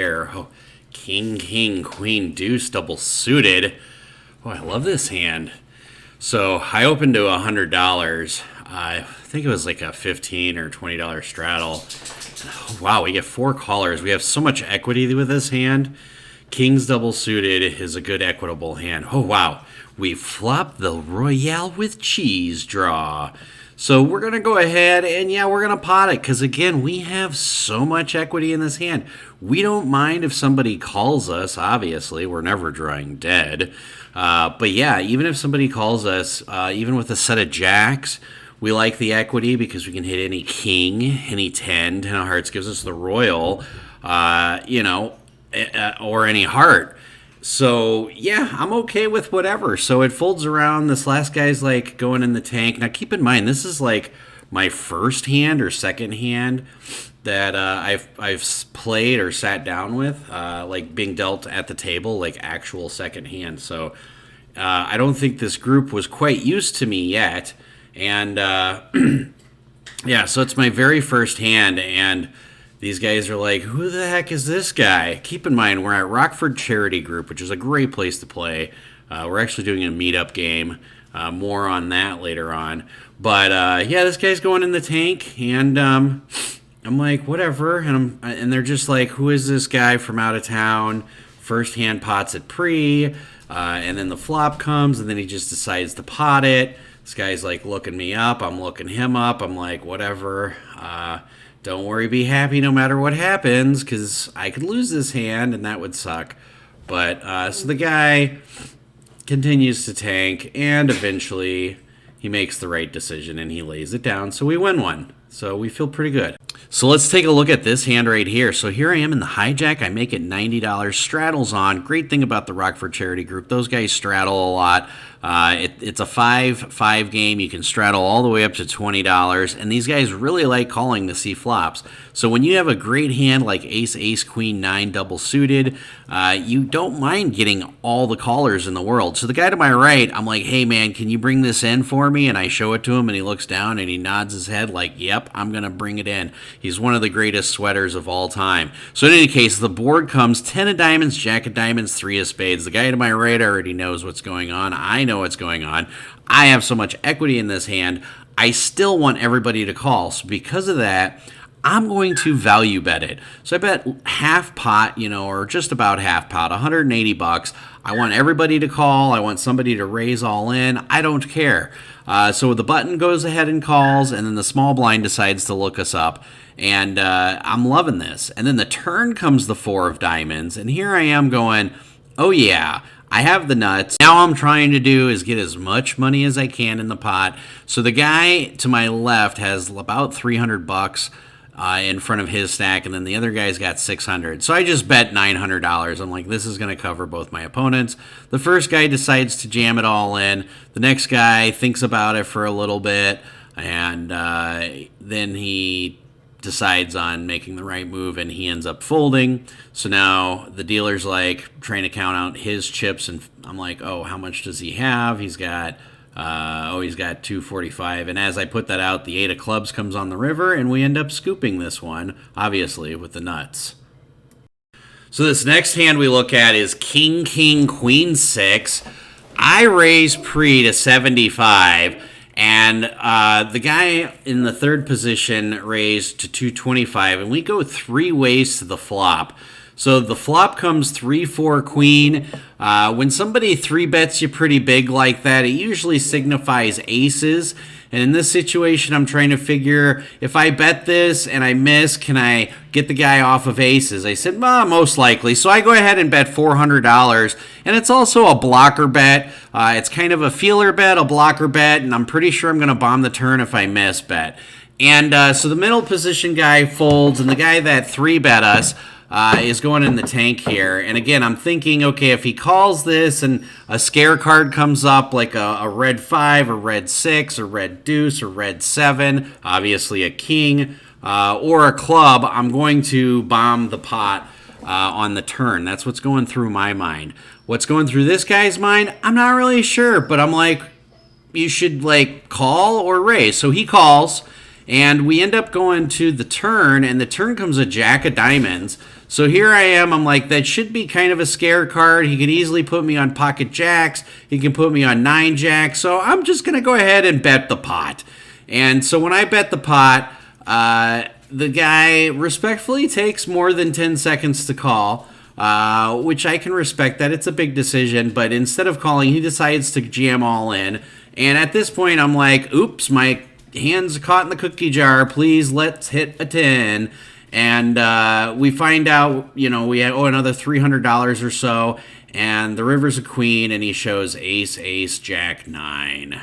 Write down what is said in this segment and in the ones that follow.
here. Oh, king, king, queen, deuce, double suited. Oh, I love this hand. So I opened to $100. I think it was like a $15 or $20 straddle. Wow, we get 4 callers. We have so much equity with this hand. King's double suited is a good equitable hand. Oh, wow. We flop the Royale with cheese draw. So we're going to go ahead and, yeah, we're going to pot it because, again, we have so much equity in this hand. We don't mind if somebody calls us, obviously. We're never drawing dead. But, yeah, even if somebody calls us, even with a set of jacks, we like the equity because we can hit any king, any 10. 10 of hearts gives us the royal, or any heart. So, yeah, I'm okay with whatever. So it folds around. This last guy's, like, going in the tank. Now, keep in mind, this is, like, my first hand or second hand that I've played or sat down with, like, being dealt at the table, like, actual second hand. So I don't think this group was quite used to me yet. And, yeah, so it's my very first hand, and these guys are like, who the heck is this guy? Keep in mind, we're at Rockford Charity Group, which is a great place to play. We're actually doing a meetup game. More on that later on. But, yeah, this guy's going in the tank, and I'm like, whatever. And they're just like, who is this guy from out of town? First hand pots it pre, and then the flop comes, and then he just decides to pot it. This guy's like looking me up. I'm looking him up. I'm like, whatever. Don't worry, be happy no matter what happens, because I could lose this hand, and that would suck. But, so the guy continues to tank, and eventually he makes the right decision, and he lays it down, so we win one. So we feel pretty good. So let's take a look at this hand right here. So here I am in the hijack. I make it $90. Straddles on. Great thing about the Rockford Charity Group, those guys straddle a lot. It's a 5-5 game. You can straddle all the way up to $20, and these guys really like calling to see flops. So when you have a great hand like ace, ace, queen, 9 double suited, you don't mind getting all the callers in the world. So the guy to my right, I'm like, hey man, can you bring this in for me? And I show it to him, and he looks down and he nods his head like, yep, I'm gonna bring it in. He's one of the greatest sweaters of all time. So in any case, the board comes 10 of diamonds, jack of diamonds, 3 of spades. The guy to my right already knows what's going on. I know what's going on. I have so much equity in this hand. I still want everybody to call. So because of that, I'm going to value bet it. So I bet half pot, or just about half pot, $180. I want everybody to call. I want somebody to raise all in. I don't care. So the button goes ahead and calls, and then the small blind decides to look us up. And I'm loving this. And then the turn comes the 4 of diamonds, and here I am going, oh yeah, I have the nuts. Now all I'm trying to do is get as much money as I can in the pot. So the guy to my left has about $300 in front of his stack, and then the other guy's got $600. So I just bet $900. I'm like, this is going to cover both my opponents. The first guy decides to jam it all in. The next guy thinks about it for a little bit, and then he decides on making the right move, and he ends up folding. So now the dealer's like trying to count out his chips, and I'm like, oh, how much does he have? He's got he's got 245. And as I put that out, the 8 of clubs comes on the river, and we end up scooping this one, obviously with the nuts. So this next hand we look at is king, king, queen, 6. I raise pre to 75. And the guy in the third position raised to 225, and we go 3 ways to the flop. So the flop comes 3-4 queen. When somebody 3-bets you pretty big like that, it usually signifies aces. And in this situation, I'm trying to figure, if I bet this and I miss, can I get the guy off of aces? I said, well, most likely. So I go ahead and bet $400. And it's also a blocker bet. It's kind of a feeler bet, a blocker bet. And I'm pretty sure I'm going to bomb the turn if I miss bet. And so the middle position guy folds, and the guy that 3-bet us is going in the tank here. And again, I'm thinking, okay, if he calls this and a scare card comes up like a red 5 or red 6 or red deuce or red 7, obviously a king, or a club, I'm going to bomb the pot on the turn. That's what's going through my mind. What's going through this guy's mind, I'm not really sure, but I'm like, you should like call or raise. So he calls. And we end up going to the turn, and the turn comes a jack of diamonds. So here I am. I'm like, that should be kind of a scare card. He could easily put me on pocket jacks. He can put me on 9 jacks. So I'm just going to go ahead and bet the pot. And so when I bet the pot, the guy respectfully takes more than 10 seconds to call, which I can respect that. It's a big decision. But instead of calling, he decides to jam all in. And at this point, I'm like, oops, my hand's caught in the cookie jar. Please, let's hit a 10. And we find out, we owe another $300 or so. And the river's a queen, and he shows ace, ace, jack, 9.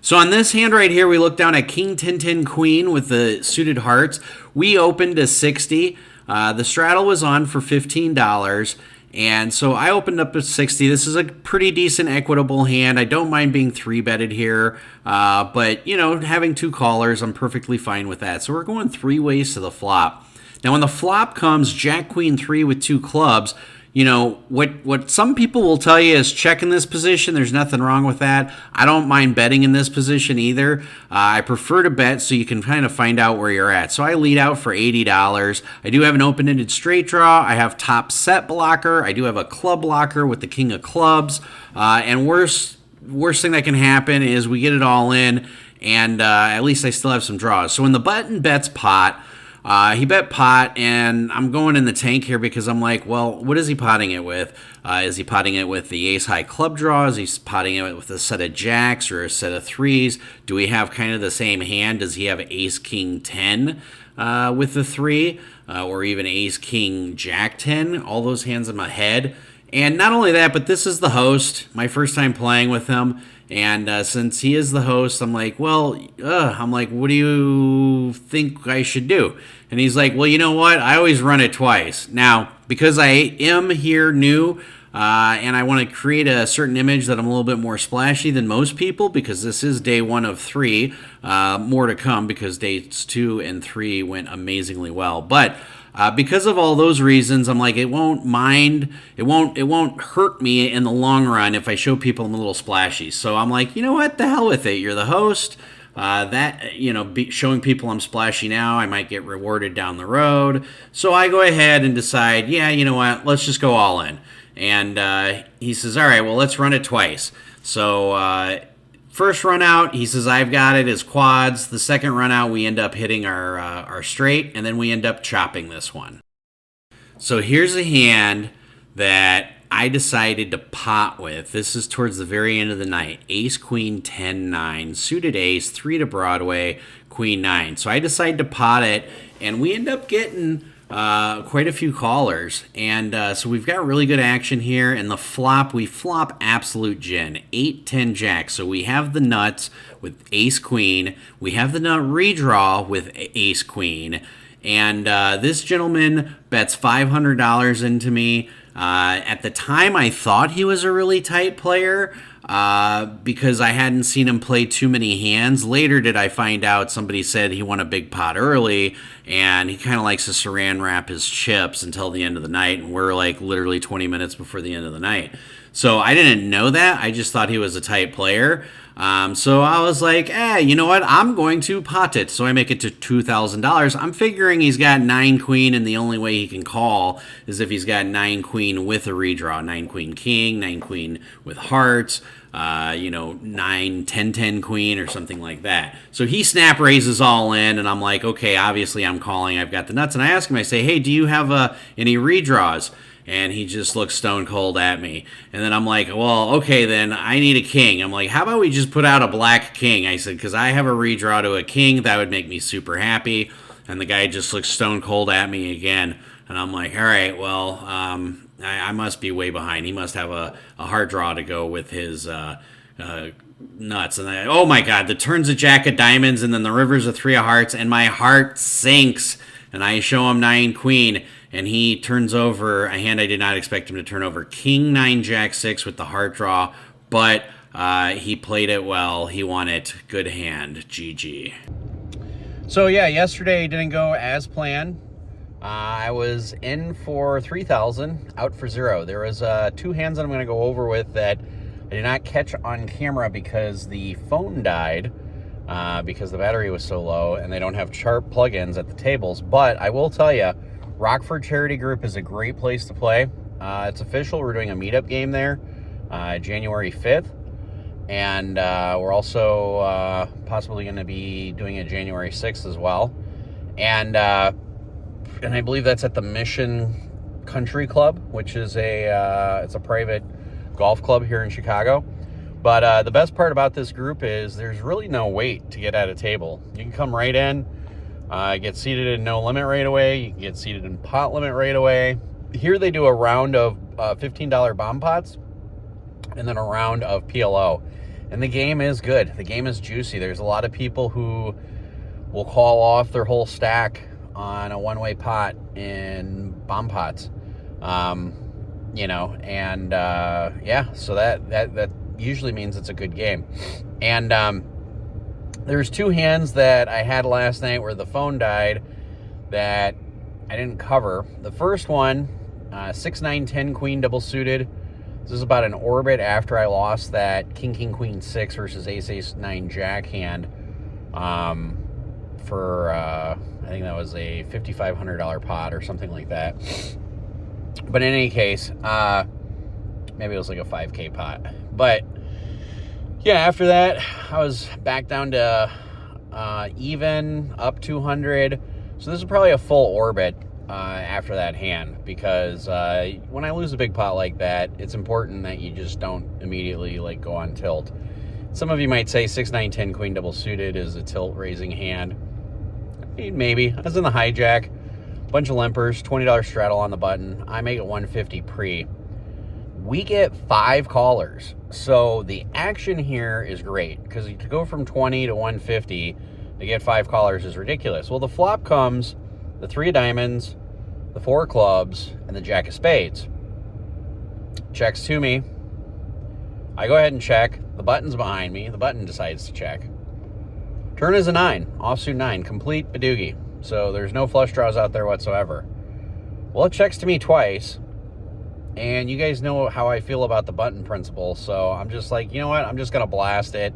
So on this hand right here, we look down at king, 10, 10, queen with the suited hearts. We opened to 60. The straddle was on for $15. And so I opened up at 60. This is a pretty decent equitable hand. I don't mind being 3-betted here. But, having 2 callers, I'm perfectly fine with that. So we're going 3 ways to the flop. Now, when the flop comes Jack, Queen, 3 with 2 clubs, what some people will tell you is check in this position. There's nothing wrong with that. I don't mind betting in this position either. I prefer to bet so you can kind of find out where you're at. So I lead out for $80. I do have an open-ended straight draw. I have top set blocker. I do have a club blocker with the king of clubs. And worst thing that can happen is we get it all in, and at least I still have some draws. So when the button bets pot, he bet pot, and I'm going in the tank here because I'm like, well, what is he potting it with? Is he potting it with the ace-high club draw? Is he potting it with a set of jacks or a set of 3s? Do we have kind of the same hand? Does he have ace-king 10 with the 3? Or even ace-king jack 10? All those hands in my head. And not only that, but this is the host. My first time playing with him. And since he is the host, I'm like, what do you think I should do? And he's like, well, you know what? I always run it twice. Now, because I am here new, and I want to create a certain image that I'm a little bit more splashy than most people, because this is day 1 of 3, more to come because days 2 and 3 went amazingly well. But because of all those reasons, I'm like, it won't hurt me in the long run if I show people I'm a little splashy. So I'm like, you know what, the hell with it. You're the host. Showing people I'm splashy now, I might get rewarded down the road. So I go ahead and decide, yeah, you know what, let's just go all in. And he says, all right, well, let's run it twice. So first run out, he says, I've got it, is quads. The second run out, we end up hitting our straight, and then we end up chopping this one. So here's a hand that I decided to pot with. This is towards the very end of the night. Ace, queen, 10, 9. Suited ace, 3 to Broadway, queen, 9. So I decided to pot it, and we end up getting quite a few callers. And so we've got really good action here. And the flop, we flop absolute gin. 8, 10, jack. So we have the nuts with ace, queen. We have the nut redraw with ace, queen. And this gentleman bets $500 into me. At the time, I thought he was a really tight player because I hadn't seen him play too many hands. Later did I find out somebody said he won a big pot early, and he kind of likes to saran wrap his chips until the end of the night, and we're like literally 20 minutes before the end of the night. So I didn't know that. I just thought he was a tight player. So I was like, you know what? I'm going to pot it. So I make it to $2,000. I'm figuring he's got 9 queen, and the only way he can call is if he's got 9 queen with a redraw. 9 queen king, 9 queen with hearts, 9, 10, 10 queen or something like that. So he snap raises all in, and I'm like, okay, obviously I'm calling. I've got the nuts. And I ask him, I say, hey, do you have any redraws? And he just looks stone cold at me. And then I'm like, well, okay, then I need a king. I'm like, how about we just put out a black king? I said, because I have a redraw to a king. That would make me super happy. And the guy just looks stone cold at me again. And I'm like, all right, well, I must be way behind. He must have a hard draw to go with his nuts. And oh my God, the turn's a jack of diamonds, and then the river's a 3 of hearts, and my heart sinks. And I show him 9 queen. And he turns over a hand I did not expect him to turn over. King, 9, jack, 6 with the heart draw. But he played it well. He won it. Good hand. GG. So, yeah, yesterday didn't go as planned. I was in for 3,000, out for 0. There was 2 hands that I'm going to go over with that I did not catch on camera because the phone died. because the battery was so low, and they don't have sharp plugins at the tables. But I will tell you, Rockford Charity Group is a great place to play. It's official. We're doing a meetup game there January 5th. And we're also possibly going to be doing it January 6th as well. And I believe that's at the Mission Country Club, which is it's a private golf club here in Chicago. But the best part about this group is there's really no wait to get at a table. You can come right in, get seated in no limit right away. You can get seated in pot limit right away. Here they do a round of $15 bomb pots and then a round of PLO. And the game is good. The game is juicy. There's a lot of people who will call off their whole stack on a one-way pot in bomb pots. So that usually means it's a good game. And there's two hands that I had last night where the phone died that I didn't cover. The first one, 6, 9, 10 queen double suited. This is about an orbit after I lost that king, king, queen 6 versus ace, ace, 9 jack hand for, I think that was a $5,500 pot or something like that. But in any case, maybe it was like a 5K pot. But yeah, after that, I was back down to even, up 200. So this is probably a full orbit after that hand, because when I lose a big pot like that, it's important that you just don't immediately like go on tilt. Some of you might say 6, 9, 10 queen double suited is a tilt raising hand. Maybe. I was in the hijack, bunch of limpers, $20 straddle on the button. I make it 150 pre. We get 5 callers. So the action here is great, because to go from 20 to 150 to get 5 callers is ridiculous. Well, the flop comes the 3 of diamonds, the 4 of clubs, and the jack of spades. Checks to me. I go ahead and check. The button's behind me. The button decides to check. Turn is a 9, offsuit 9, complete badoogie. So there's no flush draws out there whatsoever. Well, it checks to me twice. And you guys know how I feel about the button principle, so I'm just like, you know what? I'm just going to blast it.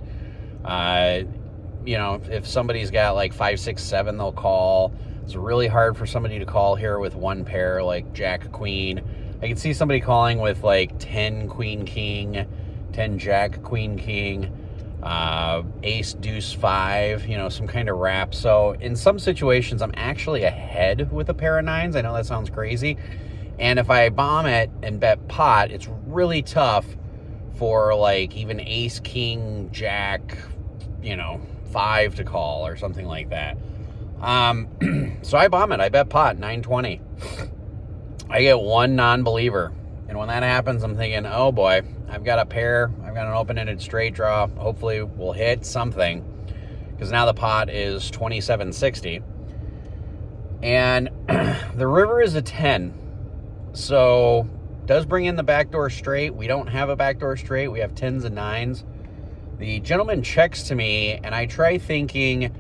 If somebody's got like 5, 6, 7, they'll call. It's really hard for somebody to call here with one pair, like jack, queen. I can see somebody calling with like 10, queen, king, 10, jack, queen, king, ace, deuce, 5, some kind of wrap. So in some situations, I'm actually ahead with a pair of 9s. I know that sounds crazy. And if I bomb it and bet pot, it's really tough for like even ace, king, jack, 5 to call or something like that. So I bomb it. I bet pot, 920. I get 1 non-believer. And when that happens, I'm thinking, oh boy, I've got a pair. I've got an open-ended straight draw. Hopefully we'll hit something, because now the pot is 2760. And the river is a 10. So does bring in the backdoor straight. We don't have a backdoor straight. We have 10s and 9s. The gentleman checks to me, and I try thinking,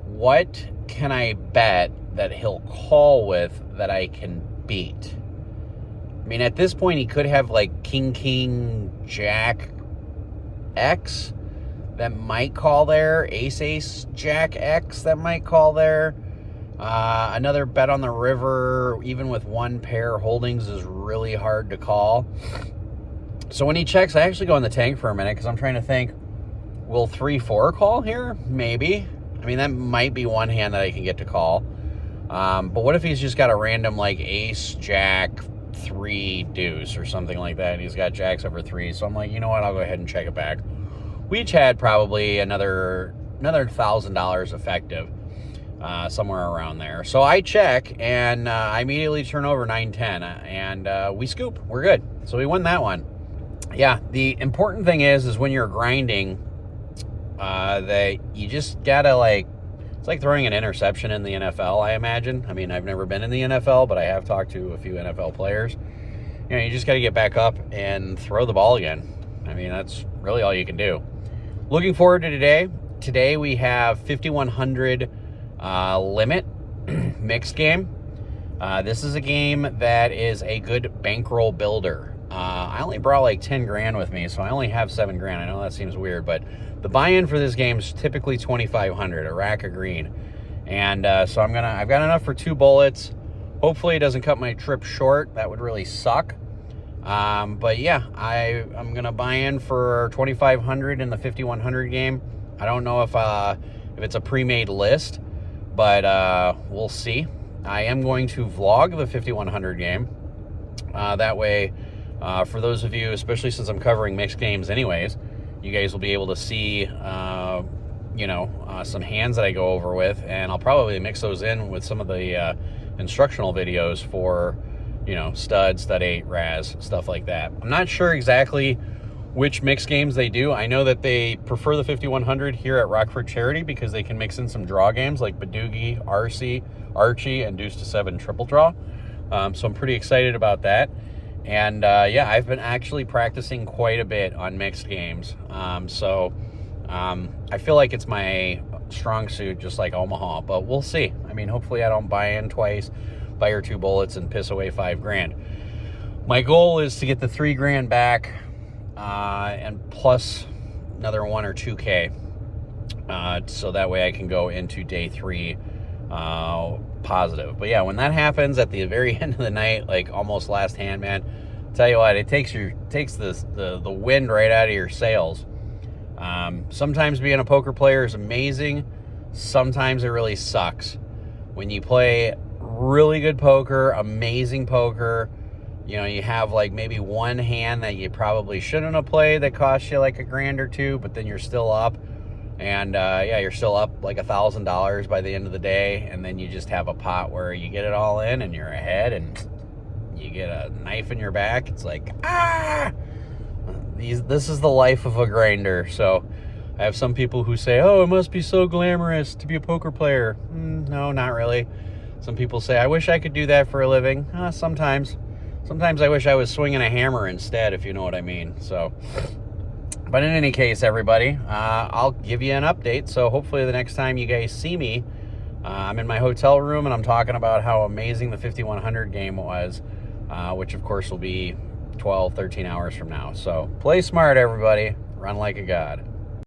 what can I bet that he'll call with that I can beat? I mean, at this point, he could have like king, king, jack, X that might call there. Ace, ace, jack, X that might call there. Another bet on the river, even with one pair holdings, is really hard to call. So when he checks, I actually go in the tank for a minute, because I'm trying to think, will 3-4 call here? Maybe. I mean, that might be one hand that I can get to call. But what if he's just got a random like ace, jack, 3, deuce or something like that, and he's got jacks over 3. So I'm like, you know what? I'll go ahead and check it back. We each had probably another $1,000 effective. Somewhere around there. So I check, and I immediately turn over 9-10, and we scoop. We're good. So we won that one. Yeah, the important thing is when you're grinding, that you just gotta it's like throwing an interception in the NFL, I imagine. I mean, I've never been in the NFL, but I have talked to a few NFL players. You just gotta get back up and throw the ball again. I mean, that's really all you can do. Looking forward to today. Today we have 5,100 limit mixed game. This is a game that is a good bankroll builder. I only brought like 10 grand with me, so I only have 7 grand. I know that seems weird, but the buy-in for this game is typically 2,500, a rack of green. And so I've got enough for 2 bullets. Hopefully it doesn't cut my trip short. That would really suck. But yeah, I'm gonna buy in for 2,500 in the 5,100 game. I don't know if it's a pre-made list, but we'll see. I am going to vlog the 5,100 game. That way, for those of you, especially since I'm covering mixed games anyways, you guys will be able to see, some hands that I go over with, and I'll probably mix those in with some of the instructional videos for, stud 8, Raz, stuff like that. I'm not sure exactly which mixed games they do. I know that they prefer the 5,100 here at Rockford Charity because they can mix in some draw games like Badoogie, Archie, and Deuce to 7 triple draw. So I'm pretty excited about that. And yeah, I've been actually practicing quite a bit on mixed games. So I feel like it's my strong suit, just like Omaha, but we'll see. I mean, hopefully I don't buy in twice, fire 2 bullets, and piss away 5 grand. My goal is to get the 3 grand back, and plus another 1 or 2K. So that way I can go into day 3 positive. But yeah, when that happens at the very end of the night, like almost last hand, man, tell you what, it takes the wind right out of your sails. Sometimes being a poker player is amazing. Sometimes it really sucks. When you play really good poker, amazing poker, you have like maybe one hand that you probably shouldn't have played that cost you like $1 grand or 2, but then you're still up. And yeah, you're still up like $1,000 by the end of the day, and then you just have a pot where you get it all in and you're ahead and you get a knife in your back. It's like, this is the life of a grinder. So I have some people who say, oh, it must be so glamorous to be a poker player. No, not really. Some people say, I wish I could do that for a living. Sometimes I wish I was swinging a hammer instead, if you know what I mean. So, but in any case, everybody, I'll give you an update. So hopefully the next time you guys see me, I'm in my hotel room and I'm talking about how amazing the 5,100 game was, which of course will be 12, 13 hours from now. So play smart, everybody. Run like a god.